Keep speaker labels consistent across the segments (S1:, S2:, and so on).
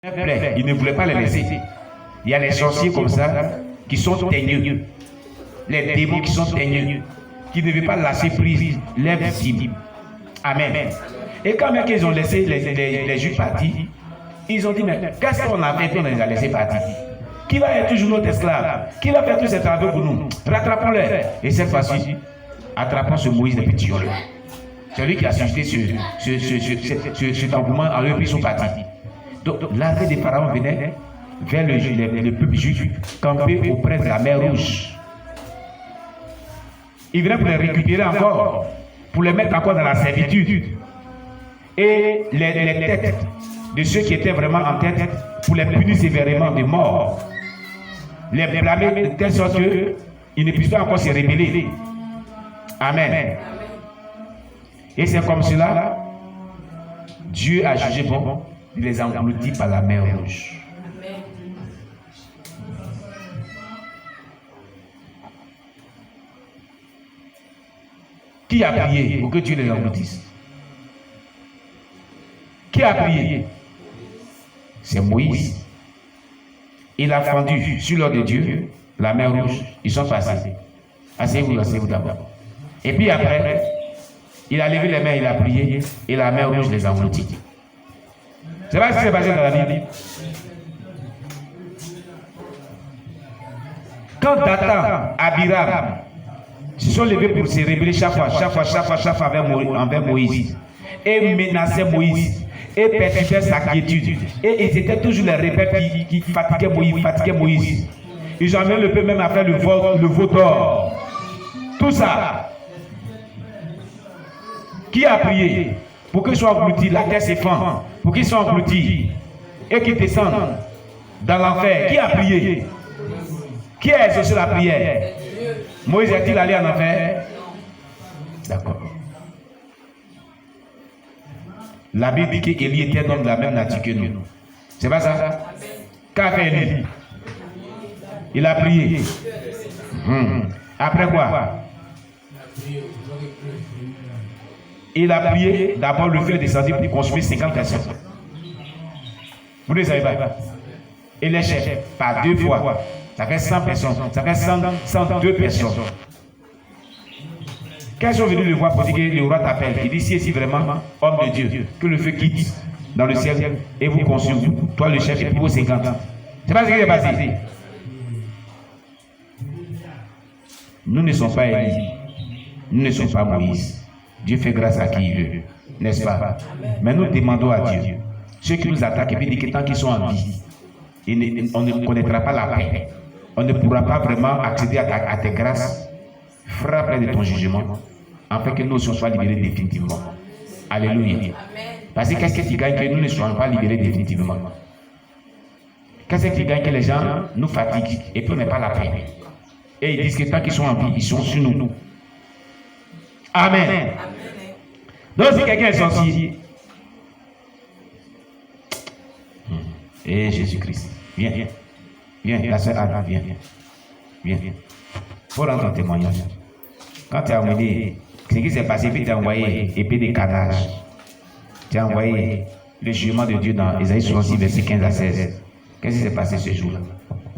S1: Il ne voulait pas les laisser. Il y a les sorciers comme ça qui sont teigneux. Les démons qui sont teigneux, qui ne veulent pas lâcher prise, les visibles. Amen. Et quand même qu'ils ont laissé les Juifs partir, ils ont dit, mais qu'est-ce qu'on a fait qu'on les a laissés partir? Qui va être toujours notre esclave? Qui va faire tous ces travaux pour nous? Rattrapons-les. Et cette fois-ci, attrapons ce Moïse de petit là. C'est lui qui a suscité ce engouement, en eux, ils sont partis. Donc l'armée des pharaons venait vers le peuple juif, campé auprès de la mer Rouge. Il venait pour les récupérer encore, pour les mettre encore dans la servitude. Et les têtes de ceux qui étaient vraiment en tête, pour les punir sévèrement de mort. Les blâmer de telle sorte qu'ils ne puissent pas encore se rébeller. Amen. Et c'est comme cela, Dieu a jugé bon de les engloutir par la mer Rouge. Qui a prié pour que Dieu les engloutisse? Qui a prié? C'est Moïse. Il a fendu sur l'ordre de Dieu la mer Rouge. Ils sont passés. Asseyez-vous d'abord. Et puis après, il a levé les mains, il a prié, et la mer Rouge les a engloutis. C'est pas ce qui s'est passé dans la Bible. Quand Dathan, Abiram se sont levés pour se rébeller chaque fois envers Moïse, et menaçaient Moïse, et perturbaient sa quiétude, et c'était toujours les rebelles qui fatiguaient Moïse. Ils ont amené le peuple même à faire le veau d'or. Tout ça. Qui a prié pour qu'ils soient engloutis? La terre s'effondre, pour qu'ils soient engloutis et qu'ils descendent dans l'enfer. Qui a prié? Qui a exaucé la prière? Moïse est-il allé en enfer? D'accord. La Bible dit qu'Élie était un homme de la même nature que nous. C'est pas ça? Qu'a fait Élie? Il a prié. Après quoi? Il a prié, d'abord le feu est descendu pour construire 50 personnes. Vous ne savez pas. Et les chefs, par 2 fois, ça fait 100 personnes, ça fait 102 personnes. Quand ils sont venus le voir pour dire que le roi t'appelle, il dit si vraiment, homme de Dieu, que le feu quitte dans le ciel et vous consume, toi le chef et puis vos 50. C'est pas ce qui est passé. Nous ne sommes pas Élie, nous ne sommes pas Moïse. Dieu fait grâce à qui il veut, n'est-ce pas? Mais nous demandons à Dieu, ceux qui nous attaquent et puis disent que tant qu'ils sont en vie, on ne connaîtra pas la paix. On ne pourra pas vraiment accéder à tes grâces. Frappe de ton jugement, afin que nous soyons libérés définitivement. Alléluia. Parce que qu'est-ce qui gagne que nous ne soyons pas libérés définitivement? Qu'est-ce qui gagne que les gens nous fatiguent et puis on n'a pas la paix? Et ils disent que tant qu'ils sont en vie, ils sont sur nous. Amen. Donc si quelqu'un est sorcier, et Jésus-Christ, viens, la sœur Anna, viens. Pour rendre ton témoignage. Quand tu as amené ce qui s'est passé, puis tu as envoyé épée de carnage. Tu as envoyé le jugement de Dieu dans Ésaïe 66, verset 15 à 16. Qu'est-ce qui s'est passé ce jour-là?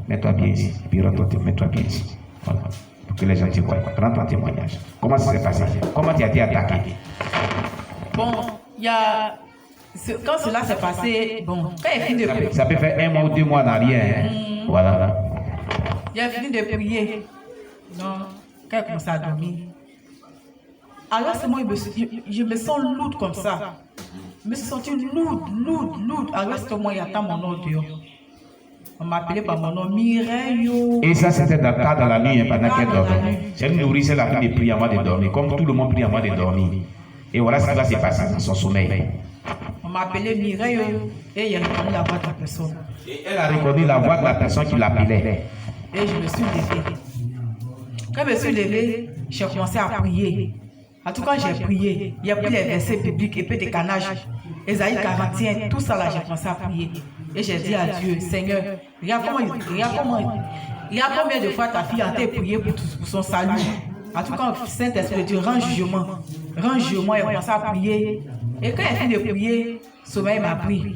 S1: Mets-toi bien ici, puis mets-toi bien ici. Voilà. Pour que les gens te voient. Prends ton témoignage. Comment ça s'est passé? Comment tu as été attaqué?
S2: Bon, il y a... Quand cela s'est passé, bon, quand il finit de prier...
S1: Ça peut faire 1 mois ou 2 mois en arrière. Voilà.
S2: Il a fini de prier. Non, quand il commence à dormir. Alors c'est moi, je me sens lourde comme ça. Je me suis sentie lourde. Alors c'est moi, il attend mon nom dehors. On m'appelait par mon nom Mireille.
S1: Et ça, c'était dans la nuit, pendant qu'elle dormait. C'est une nourrice, elle a pris des prières avant de dormir, comme tout le monde prie avant de dormir. Et voilà ce qui va se passer dans son sommeil.
S2: On m'appelait Mireille et il a reconnu la voix de la personne.
S1: Et elle a reconnu la voix de la personne qui l'appelait.
S2: Et je me suis levée. Quand je me suis levée, j'ai commencé à prier. En tout cas, j'ai prié. Il y a pris les versets bibliques et puis des canages. Ésaïe 41, tout ça là, j'ai commencé à prier. Et j'ai dit à Dieu, Seigneur, regarde combien de fois ta fille a été priée pour son salut. En tout cas, Saint-Esprit, Dieu, rends jugement. Rends jugement, et commence à prier. Et quand elle finit de prier, sommeil m'a pris.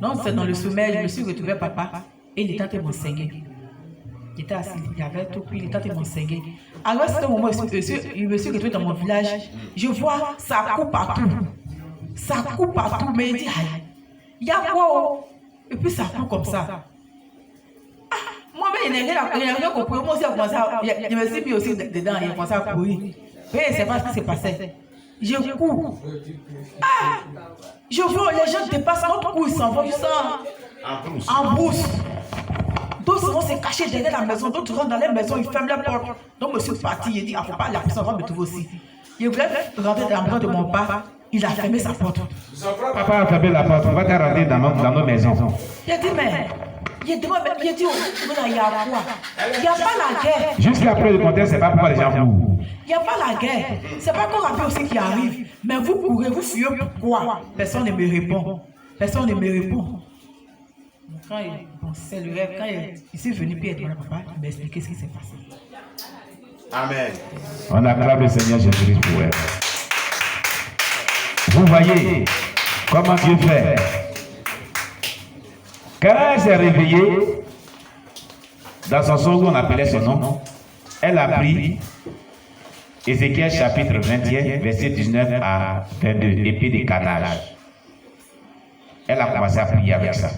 S2: Non, c'est dans le sommeil, je me suis retrouvé papa et il était en train de m'enseigner. Il était assis, il avait tout pris, il était en train de m'enseigner. Alors, c'est un moment où je me suis retrouvé dans mon village. Je vois, ça coupe partout. Ça coupe partout, mais il dit, aïe, il y a quoi? Et puis ça coupe comme ça. Moi-même, il n'a rien compris. Moi aussi, je me suis mis aussi dedans, il a commencé à courir. Mais je ne sais pas ce qui s'est passé. Je cours. Je vois les gens dépassent notre cou, ils s'en vont, ils sont en brousse. D'autres vont se cacher derrière la maison, d'autres rentrent dans les maisons, ils ferment les portes. Donc, je suis parti, il dit, il ne faut pas, la personne va me trouver aussi. Il voulait rentrer dans la maison de mon papa, il a fermé sa porte.
S1: Papa a fermé la porte, on va te rentrer dans nos maisons.
S2: Il a dit, mais. Il a dit, il y a quoi? Il n'y a pas la guerre.
S1: Jusqu'à après le contexte, c'est pas pourquoi les gens courent.
S2: Il n'y a pas la guerre. C'est pas qu'on a aussi qui arrive. Mais vous courez, vous fuyez pourquoi? Personne ne me répond. Personne ne me répond. Quand c'est le rêve, quand il s'est venu puis être papa, il m'a expliqué ce qui s'est passé.
S3: Amen.
S1: On acclame le Seigneur Jésus-Christ pour elle. Vous voyez comment Dieu fait. Quand elle s'est réveillée, dans son sommeil, on appelait son nom, elle a pris Ézéchiel chapitre 21, verset 19 à 22, épée de carnage. Elle a commencé à prier avec ça.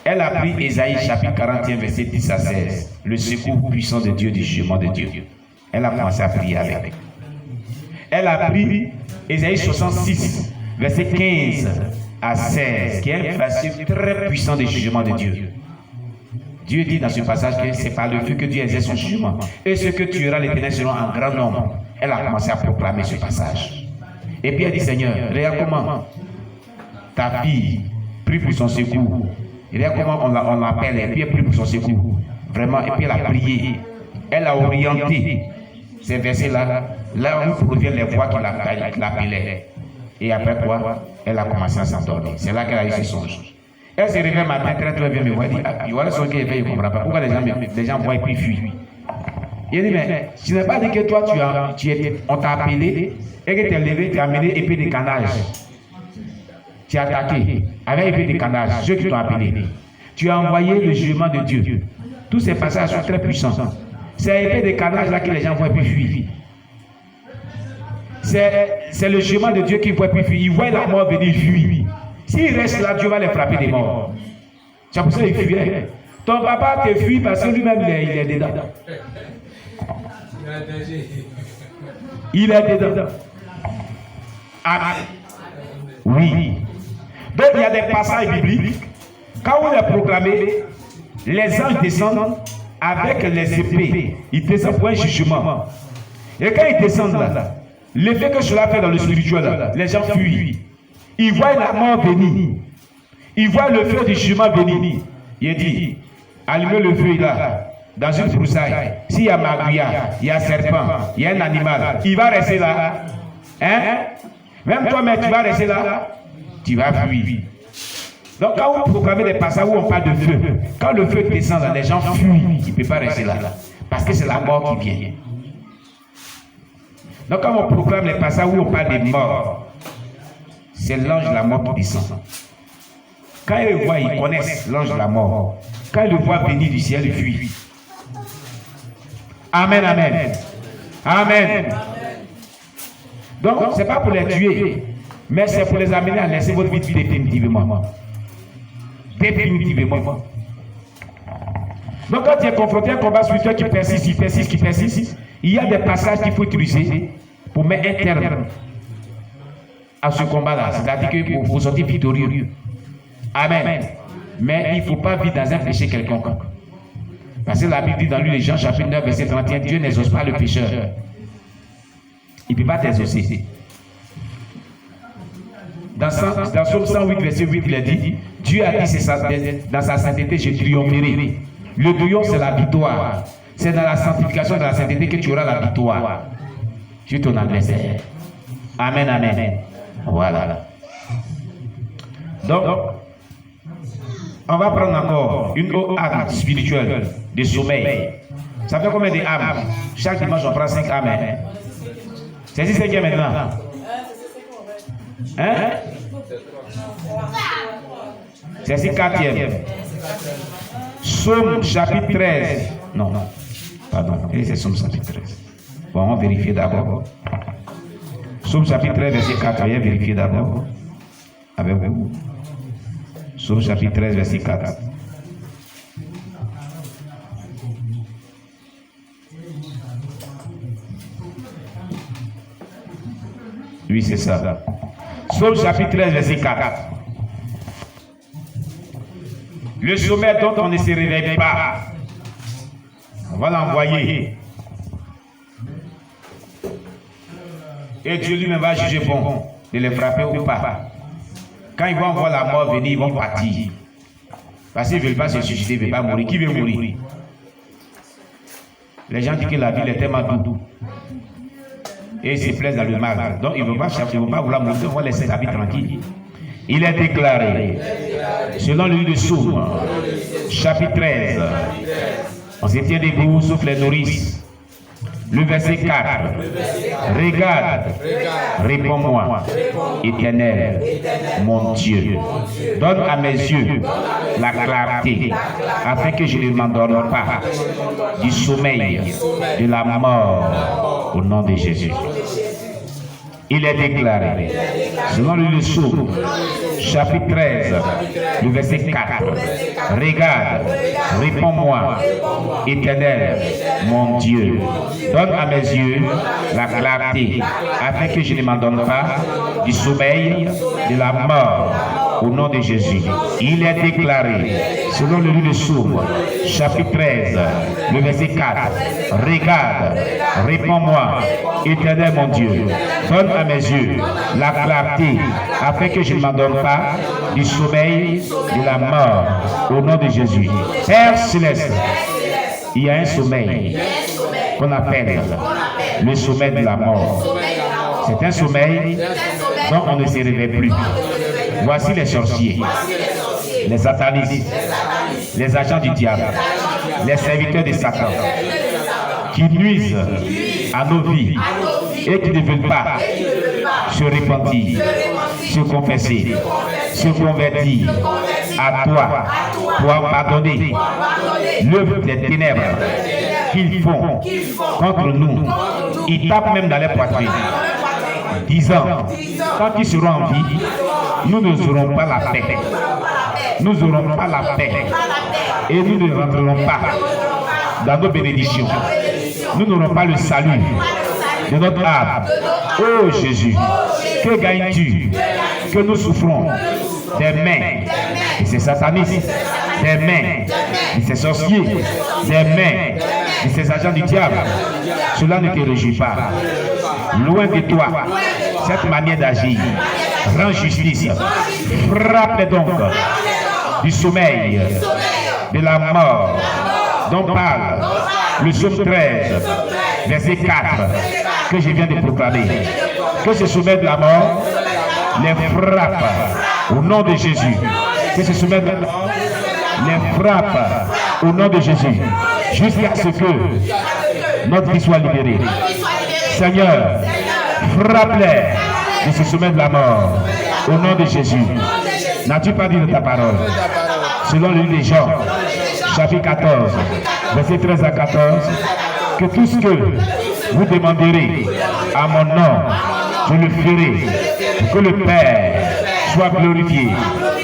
S1: Elle a pris Ésaïe chapitre 41, verset 10 à 16, le secours puissant de Dieu, du jugement de Dieu. Elle a commencé à prier avec. Elle a pris Ésaïe 66, verset 15 à 16, qui est un passage très puissant du jugement de Dieu. Dieu dit dans ce passage que c'est par le feu que Dieu exerce son jugement. Et ce que tuera l'Éternel selon un grand nombre. Elle a commencé à proclamer ce passage. Et puis elle dit, Seigneur, regarde comment ta fille prie pour son secours. Regarde comment on l'appelle, et puis elle prie pour son secours. Vraiment, et puis elle a prié. Elle a orienté ces versets-là, là où proviennent les voix qui l'appelaient. Et après quoi, elle a commencé à s'endormir. C'est là qu'elle a eu ce songe. Elle s'est réveillée matin très bien, me voit, dit, il voit le son qui est fait, il ne comprend pas. Pourquoi les gens voient et puis fuient? Il dit, mais tu n'as pas dit que toi, on t'a appelé et que tu es levé, tu as amené épée de canage. Tu as attaqué avec épée de canage, ceux qui t'ont appelé. Tu as envoyé le jugement de Dieu. Tous ces passages sont très puissants. C'est l'épée de canage là que les gens voient et puis fuient. C'est le jugement de Dieu qui voit et puis fuit. Ils voient la mort venir fuir. S'ils restent là, Dieu va les frapper des morts. C'est pour ça qu'ils fuient. Ton papa te fuit parce que lui-même, il est dedans. Il est dedans. Amen. Oui. Donc, il y a des passages bibliques. Quand on est proclamé, les anges descendent avec les épées. Ils descendent pour un jugement. Et quand ils descendent là, l'effet que cela fait dans le spirituel, là, les gens fuient. Ils voient la mort venir. Ils voient le feu du jugement venir. Il dit, allumez le feu là, dans une broussaille. S'il y a magouillard, il y a serpent, il y a un animal, il va rester là. Hein? Même toi-même, tu vas rester là. Tu vas fuir. Donc quand vous proclamez des passages où on parle de feu, quand le feu descend là, les gens fuient. Ils ne peuvent pas rester là. Parce que c'est la mort qui vient. Donc quand on proclame les passages où on parle des morts, c'est l'ange de la mort qui descend. Quand ils le voient, ils connaissent l'ange de la mort. Quand ils le voient venir du ciel, ils fuient. Amen, amen. Amen. Donc, ce n'est pas pour les tuer, mais c'est pour les amener à laisser votre vie définitivement. Définitivement. Donc, quand tu es confronté à un combat spirituel qui persiste, il y a des passages qu'il faut utiliser pour mettre un terme à ce combat-là. C'est-à-dire qu'il faut sortir victorieux. Amen. Mais il ne faut pas vivre dans un péché quelconque. Parce que la Bible dit dans lui, les Jean chapitre 9, verset 31, Dieu n'exauce pas le pécheur. Il ne peut pas t'exaucer. Dans Psaume 108, verset 8, il a dit, Dieu a dit, dans sa sainteté, je triompherai. Le triomphe, c'est la victoire. C'est dans la sanctification, dans la sainteté que tu auras la victoire. Je ton adversaire. Amen, amen. Voilà. Donc, on va prendre encore une autre âme spirituelle de sommeil. Ça fait combien d'âmes? Chaque dimanche, on prend 5 âmes. C'est 6 cinquième maintenant. Hein? C'est si 4e. Psaume chapitre 13. Non, pardon, c'est Psaume chapitre 13. Bon, on va vérifier d'abord. Psaume chapitre 13, verset 4. On va vérifier d'abord avec vous. Psaume chapitre 13, verset 4. Oui, c'est ça. Psaume chapitre 13, verset 4. Le sommet dont on ne se réveille pas, on va l'envoyer. Et Dieu lui-même va juger bon de les frapper ou pas. Quand ils vont voir la mort venir, ils vont partir. Parce qu'ils ne veulent pas se suicider, ils ne veulent pas mourir. Qui veut mourir? Les gens disent que la vie est tellement douce. Et ils se plaisent dans le mal. Donc ils ne vont pas chercher, ils ne vont pas vouloir mourir, ils vont laisser la vie tranquille. Il est déclaré, selon le livre de Psaume, chapitre 13, on se tient debout sauf les nourrices. Le verset 4. Regarde, réponds-moi, Éternel, mon Dieu. Donne à mes yeux la clarté, afin que je ne m'endorme pas du sommeil de la mort, au nom de Jésus. Il est déclaré, selon le Psaume, chapitre 13, le verset 4. Regarde, réponds-moi, Éternel, mon Dieu. Donne à mes yeux la clarté, afin que je ne m'endorme pas du sommeil de la mort, au nom de Jésus. Il est déclaré, selon le livre de Psaume, chapitre 13, le verset 4. Regarde, réponds-moi, Éternel, mon Dieu. Donne à mes yeux la clarté, afin que je ne m'endorme pas du sommeil de la mort, au nom de Jésus. Père céleste, il y a un sommeil qu'on appelle le sommeil de la mort. C'est un sommeil dont on ne se réveille plus. Voici les sorciers, les satanistes, les agents du diable, les serviteurs de Satan, qui nuisent à nos vies et qui ne veulent pas se repentir, se confesser, se convertir à toi pour pardonner l'œuvre des ténèbres qu'ils font contre nous. Ils tapent même dans les poitrines, disant, quand ils seront en vie, nous n'aurons pas la paix. Nous n'aurons pas la paix. Et nous ne rentrerons pas dans nos bénédictions. Nous n'aurons pas le salut de notre âme. Oh Jésus, que gagnes-tu que nous souffrons des mains de ces satanistes, des mains de ces sorciers, des mains de ces agents du diable? Cela ne te réjouit pas. Loin de toi cette manière d'agir. Rends justice. Frappe donc du sommeil de la mort dont parle le Psaume 13, verset 4, que je viens de proclamer. Que ce sommeil de la mort les frappe au nom de Jésus. Que ce sommeil de la mort les frappe au nom de Jésus, jusqu'à ce que notre vie soit libérée. Seigneur, frappe-les de ce sommeil de la mort au nom de Jésus. N'as-tu pas dit de ta parole, selon le livre de Jean, chapitre 14, verset 13 à 14, que tout ce que vous demanderez à mon nom, je le ferai, pour que le Père soit glorifié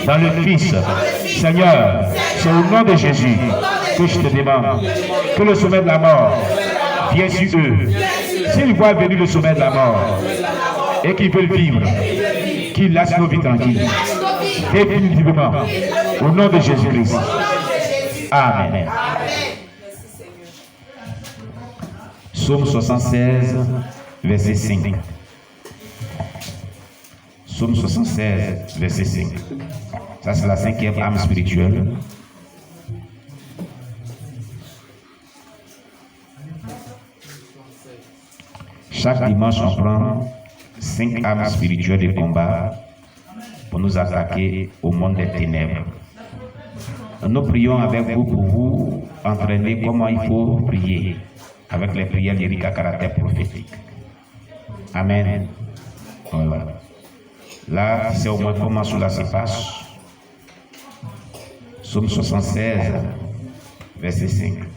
S1: dans le Fils. Seigneur, c'est au nom de Jésus que je te demande que le sommet de la mort vienne sur eux. S'ils voient venir le sommet de la mort et qu'ils veulent vivre, qu'ils laissent nos vies tranquilles, définitivement, au nom de Jésus-Christ. Amen. Psaume 76, verset 5. Psaume 76, verset 5. Ça, c'est la 5e âme spirituelle. Chaque dimanche, on prend 5 âmes spirituelles de combat pour nous attaquer au monde des ténèbres. Nous prions avec vous pour vous entraîner comment il faut prier avec les prières lyriques à caractère prophétique. Amen. Voilà. Là, c'est au moins comment cela se passe. Psaume 76, verset 5.